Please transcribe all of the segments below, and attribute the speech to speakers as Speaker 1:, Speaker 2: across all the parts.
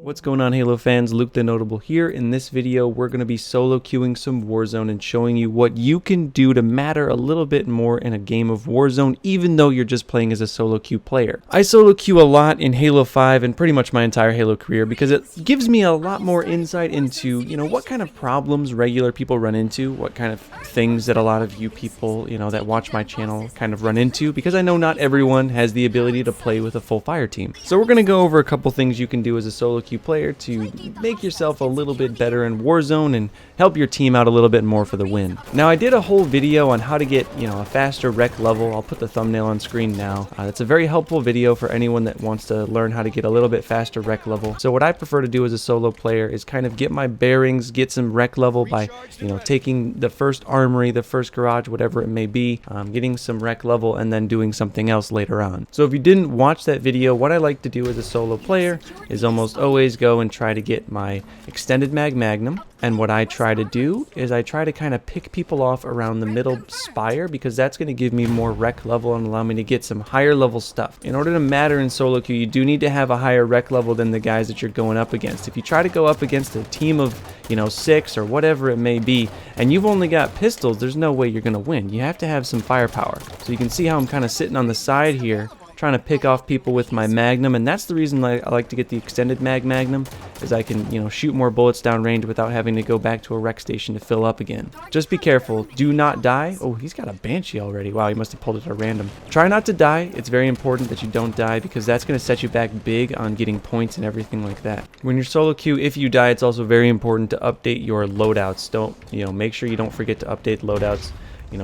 Speaker 1: What's going on, Halo fans? Luke TheNotable here. In this video, we're going to be solo queuing some Warzone and showing you what you can do to matter a little bit more in a game of Warzone, even though you're just playing as a solo queue player. I solo queue a lot in Halo 5 and pretty much my entire Halo career because it gives me a lot more insight into, what kind of problems regular people run into, what kind of things that a lot of you people, that watch my channel kind of run into, because I know not everyone has the ability to play with a full fire team. So we're going to go over a couple things you can do as a solo queue player to make yourself a little bit better in Warzone and help your team out a little bit more for the win. Now, I did a whole video on how to get, a faster rec level. I'll put the thumbnail on screen now. It's a very helpful video for anyone that wants to learn how to get a little bit faster rec level. So what I prefer to do as a solo player is kind of get my bearings, get some rec level by, taking the first armory, the first garage, whatever it may be, getting some rec level and then doing something else later on. So if you didn't watch that video, what I like to do as a solo player is almost always go and try to get my extended magnum, and what I try to do is I try to kind of pick people off around the middle spire, because that's going to give me more rec level and allow me to get some higher level stuff. In order to matter in solo queue, you do need to have a higher rec level than the guys that you're going up against. If you try to go up against a team of 6 or whatever it may be, and you've only got pistols, there's no way you're going to win. You have to have some firepower. So you can see how I'm kind of sitting on the side here trying to pick off people with my magnum, and that's the reason I like to get the extended magnum, is I can shoot more bullets down range without having to go back to a rec station to fill up again. Just be careful, do not die. Oh, he's got a Banshee already. Wow, he must have pulled it at random. Try not to die. It's very important that you don't die, because that's going to set you back big on getting points and everything like that. When you're solo queue, if you die, it's also very important to update your loadouts. Don't make sure you don't forget to update loadouts.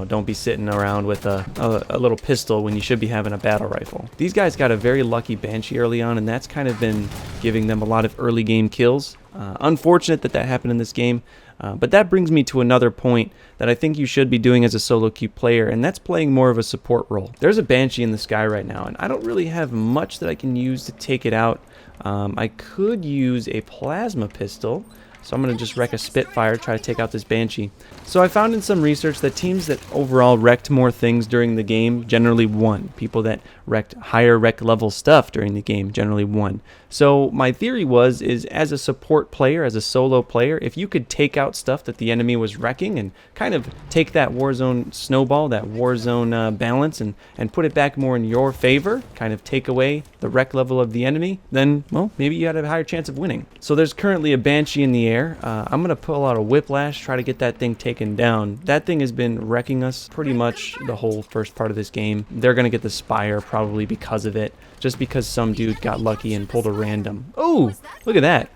Speaker 1: Don't be sitting around with a little pistol when you should be having a battle rifle. These guys got a very lucky Banshee early on, and that's kind of been giving them a lot of early game kills. Unfortunate that happened in this game, but that brings me to another point that I think you should be doing as a solo queue player, and that's playing more of a support role. There's a Banshee in the sky right now, and I don't really have much that I can use to take it out. I could use a plasma pistol. So I'm going to just wreck a Spitfire, try to take out this Banshee. So I found in some research that teams that overall wrecked more things during the game generally won. People that wrecked higher rec level stuff during the game generally won. So my theory is as a support player, as a solo player, if you could take out stuff that the enemy was wrecking and kind of take that Warzone snowball, that Warzone balance, and put it back more in your favor, kind of take away the rec level of the enemy, then, well, maybe you had a higher chance of winning. So there's currently a Banshee in the air. I'm going to pull out a Whiplash, try to get that thing taken down. That thing has been wrecking us pretty much the whole first part of this game. They're going to get the Spire probably because of it, just because some dude got lucky and pulled a random. Oh, look at that.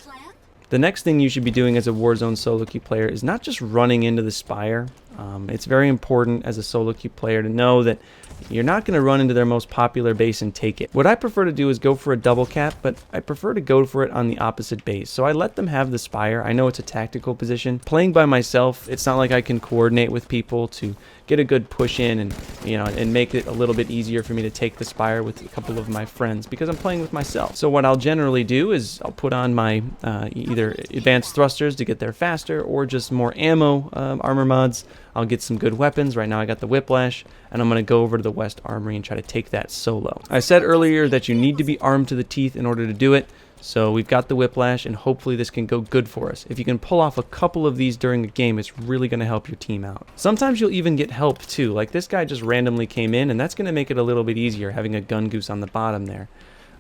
Speaker 1: The next thing you should be doing as a Warzone solo queue player is not just running into the Spire. It's very important as a solo queue player to know that you're not going to run into their most popular base and take it. What I prefer to do is go for a double cap, but I prefer to go for it on the opposite base. So I let them have the Spire. I know it's a tactical position. Playing by myself, it's not like I can coordinate with people to get a good push in and and make it a little bit easier for me to take the Spire with a couple of my friends, because I'm playing with myself. So what I'll generally do is I'll put on my either advanced thrusters to get there faster, or just more ammo armor mods. I'll get some good weapons. Right now I got the Whiplash, and I'm going to go over to the West Armory and try to take that solo. I said earlier that you need to be armed to the teeth in order to do it. So we've got the Whiplash, and hopefully this can go good for us. If you can pull off a couple of these during a game, it's really going to help your team out. Sometimes you'll even get help too. Like this guy just randomly came in, and that's going to make it a little bit easier having a gun goose on the bottom there.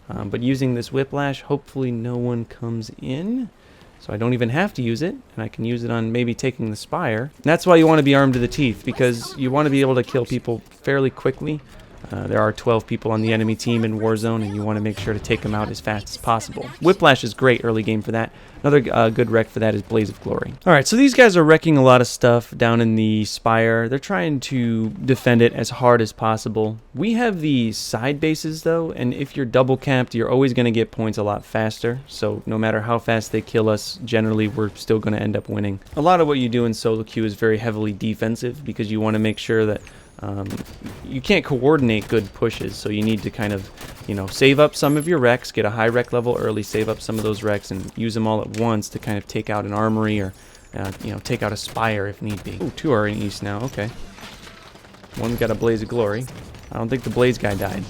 Speaker 1: But using this Whiplash, hopefully no one comes in. So I don't even have to use it, and I can use it on maybe taking the Spire. And that's why you want to be armed to the teeth, because you want to be able to kill people fairly quickly. There are 12 people on the enemy team in Warzone, and you want to make sure to take them out as fast as possible. Whiplash is great early game for that. Another good wreck for that is Blaze of Glory. Alright, so these guys are wrecking a lot of stuff down in the Spire. They're trying to defend it as hard as possible. We have the side bases though, and if you're double capped, you're always going to get points a lot faster. So no matter how fast they kill us, generally we're still going to end up winning. A lot of what you do in solo queue is very heavily defensive, because you want to make sure that you can't coordinate good pushes, so you need to kind of, save up some of your recs, get a high rec level early, save up some of those recs, and use them all at once to kind of take out an armory or, take out a Spire if need be. Ooh, 2 are in East now, okay. One got a Blaze of Glory. I don't think the Blaze guy died.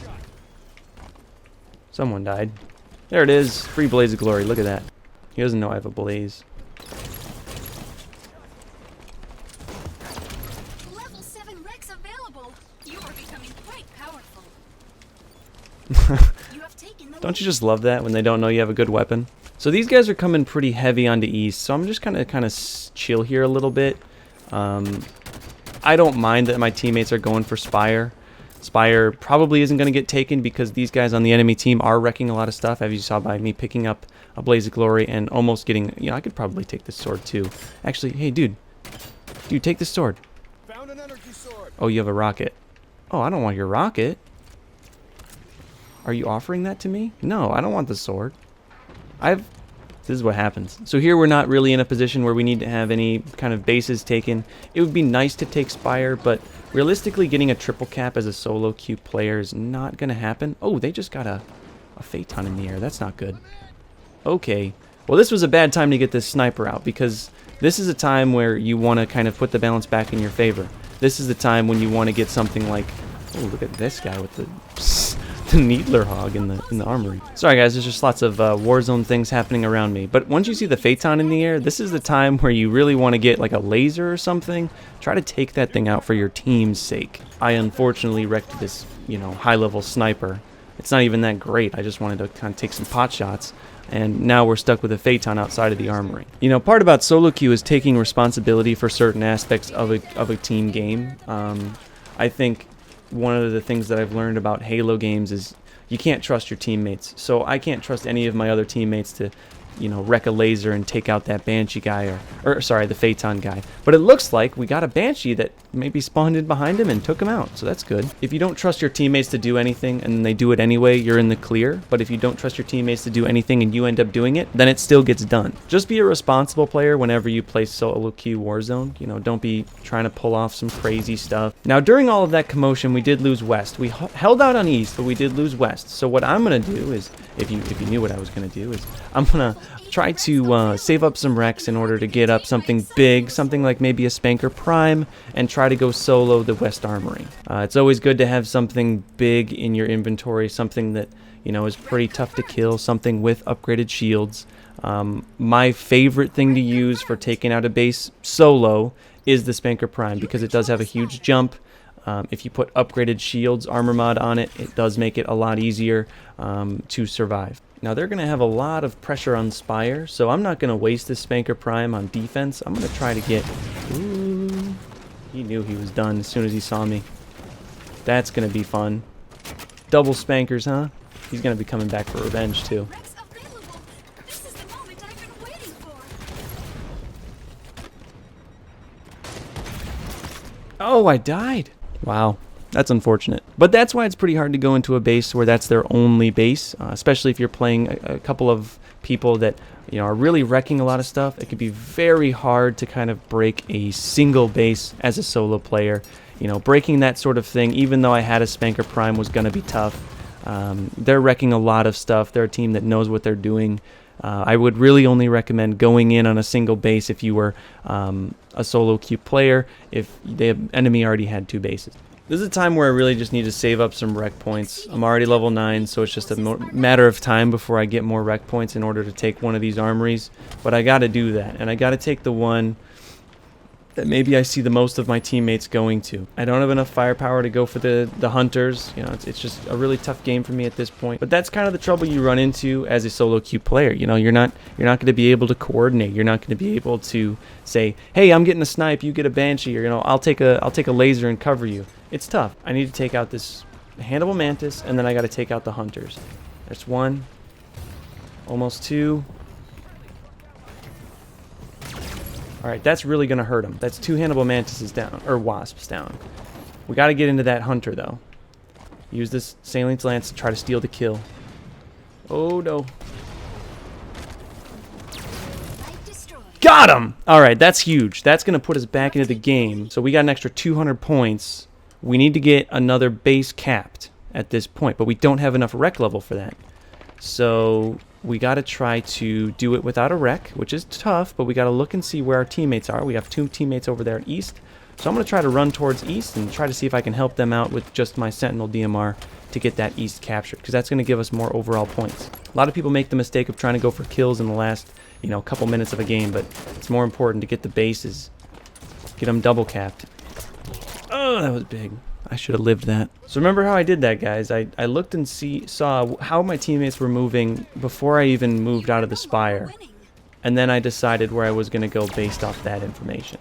Speaker 1: Someone died. There it is, free Blaze of Glory, look at that. He doesn't know I have a blaze.
Speaker 2: Level 7 Rex available. You are becoming quite powerful. You have taken the
Speaker 1: Don't you just love that when they don't know you have a good weapon? So these guys are coming pretty heavy onto east, so I'm just kind of chill here a little bit. I don't mind that my teammates are going for Spire. Spire probably isn't going to get taken because these guys on the enemy team are wrecking a lot of stuff, as you saw by me picking up a Blaze of Glory and almost getting, you know, I could probably take this sword too. Actually, hey dude, take this sword.
Speaker 3: Found an energy sword.
Speaker 1: Oh, you have a rocket. Oh, I don't want your rocket. Are you offering that to me? No, I don't want the sword. This is what happens. So here we're not really in a position where we need to have any kind of bases taken. It would be nice to take Spire, but realistically getting a triple cap as a solo queue player is not going to happen. Oh, they just got a Phaeton in the air. That's not good. Okay. Well, this was a bad time to get this sniper out because this is a time where you want to kind of put the balance back in your favor. This is the time when you want to get something like, oh, look at this guy with the Needler Hog in the armory. Sorry guys, there's just lots of Warzone things happening around me. But once you see the Phaeton in the air, this is the time where you really want to get like a laser or something. Try to take that thing out for your team's sake. I unfortunately wrecked this, you know, high-level sniper. It's not even that great. I just wanted to kind of take some pot shots. And now we're stuck with a Phaeton outside of the armory. You know, part about solo queue is taking responsibility for certain aspects of a team game. I think one of the things that I've learned about Halo games is you can't trust your teammates. So I can't trust any of my other teammates to, you know, wreck a laser and take out that Banshee guy or sorry, the Phaeton guy. But it looks like we got a Banshee that maybe spawned in behind him and took him out. So that's good. If you don't trust your teammates to do anything and they do it anyway, you're in the clear. But if you don't trust your teammates to do anything and you end up doing it, then it still gets done. Just be a responsible player whenever you play solo queue Warzone. You know, don't be trying to pull off some crazy stuff. Now, during all of that commotion, we did lose west. We held out on east, but we did lose west. So what I'm going to do is, if you knew what I was going to do, is I'm going to try to save up some Rex in order to get up something big, something like maybe a Spanker Prime, and try to go solo the West Armory. It's always good to have something big in your inventory, something that, you know, is pretty tough to kill, something with upgraded shields. My favorite thing to use for taking out a base solo is the Spanker Prime because it does have a huge jump. If you put upgraded shields armor mod on it, it does make it a lot easier to survive. Now they're going to have a lot of pressure on Spire, so I'm not going to waste this Spanker Prime on defense. I'm going to try to get... Ooh, he knew he was done as soon as he saw me. That's going to be fun. Double Spankers, huh? He's going to be coming back for revenge, too.
Speaker 2: Rex available. This is the moment I've been waiting for.
Speaker 1: Oh, I died. Wow. That's unfortunate. But that's why it's pretty hard to go into a base where that's their only base, especially if you're playing a couple of people that, you know, are really wrecking a lot of stuff. It could be very hard to kind of break a single base as a solo player. You know, breaking that sort of thing, even though I had a Spanker Prime, was going to be tough. They're wrecking a lot of stuff. They're a team that knows what they're doing. I would really only recommend going in on a single base if you were a solo queue player, if the enemy already had two bases. This is a time where I really just need to save up some rec points. I'm already level 9, so it's just a matter of time before I get more rec points in order to take one of these armories. But I got to do that, and I got to take the one that maybe I see the most of my teammates going to. I don't have enough firepower to go for the hunters. You know, it's just a really tough game for me at this point. But that's kind of the trouble you run into as a solo queue player. You know, you're not going to be able to coordinate. You're not going to be able to say, "Hey, I'm getting a snipe, you get a Banshee," or, you know, I'll take a laser and cover you. It's tough. I need to take out this Hannibal Mantis, and then I got to take out the hunters. There's one, almost two. Alright, that's really going to hurt him. That's 2 Hannibal Mantises down, or Wasps down. We got to get into that hunter, though. Use this Salient's Lance to try to steal the kill. Oh, no. Got him! Alright, that's huge. That's going to put us back into the game. So we got an extra 200 points. We need to get another base capped at this point, but we don't have enough rec level for that. So we got to try to do it without a wreck, which is tough, but we got to look and see where our teammates are. We have 2 teammates over there at east, so I'm going to try to run towards east and try to see if I can help them out with just my Sentinel DMR to get that east captured, because that's going to give us more overall points. A lot of people make the mistake of trying to go for kills in the last, couple minutes of a game, but it's more important to get the bases, get them double capped. Oh, that was big. I should have lived that. So remember how I did that, guys. I looked and saw how my teammates were moving before I even moved out of the spire. And then I decided where I was going to go based off that information.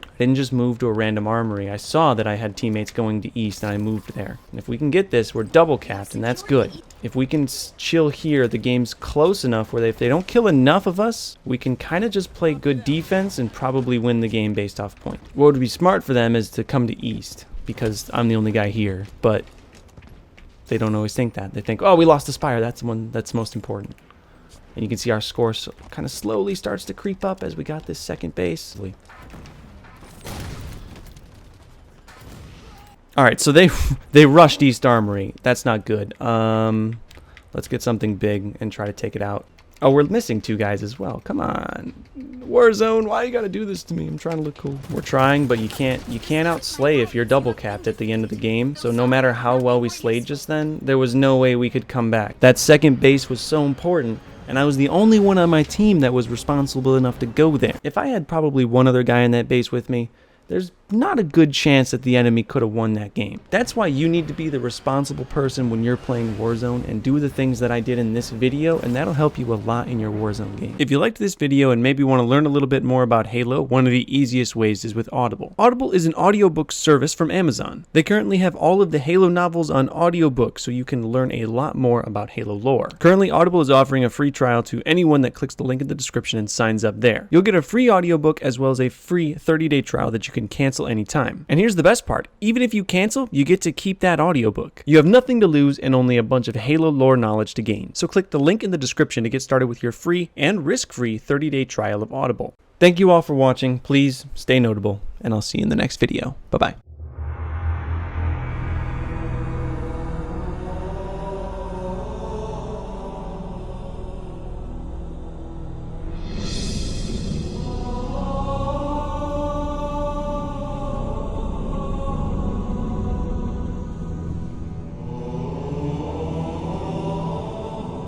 Speaker 1: I didn't just move to a random armory. I saw that I had teammates going to east, and I moved there. And if we can get this, we're double capped, and that's good. If we can chill here, the game's close enough where if they don't kill enough of us, we can kind of just play good defense and probably win the game based off point. What would be smart for them is to come to east, because I'm the only guy here. But they don't always think that. They think, oh, we lost the spire. That's the one that's most important. And you can see our score kind of slowly starts to creep up as we got this second base. Alright, so they rushed East Armory. That's not good. Let's get something big and try to take it out. Oh, we're missing 2 guys as well. Come on. Warzone, why you gotta do this to me? I'm trying to look cool. We're trying, but you can't outslay if you're double capped at the end of the game. So no matter how well we slayed just then, there was no way we could come back. That second base was so important. And I was the only one on my team that was responsible enough to go there. If I had probably one other guy in that base with me, there's not a good chance that the enemy could have won that game. That's why you need to be the responsible person when you're playing Warzone and do the things that I did in this video, and that'll help you a lot in your Warzone game. If you liked this video and maybe want to learn a little bit more about Halo, one of the easiest ways is with Audible. Audible is an audiobook service from Amazon. They currently have all of the Halo novels on audiobook, so you can learn a lot more about Halo lore. Currently, Audible is offering a free trial to anyone that clicks the link in the description and signs up there. You'll get a free audiobook as well as a free 30-day trial that you can cancel anytime. And here's the best part. Even if you cancel, you get to keep that audiobook. You have nothing to lose and only a bunch of Halo lore knowledge to gain. So click the link in the description to get started with your free and risk-free 30-day trial of Audible. Thank you all for watching. Please stay notable, and I'll see you in the next video. Bye-bye.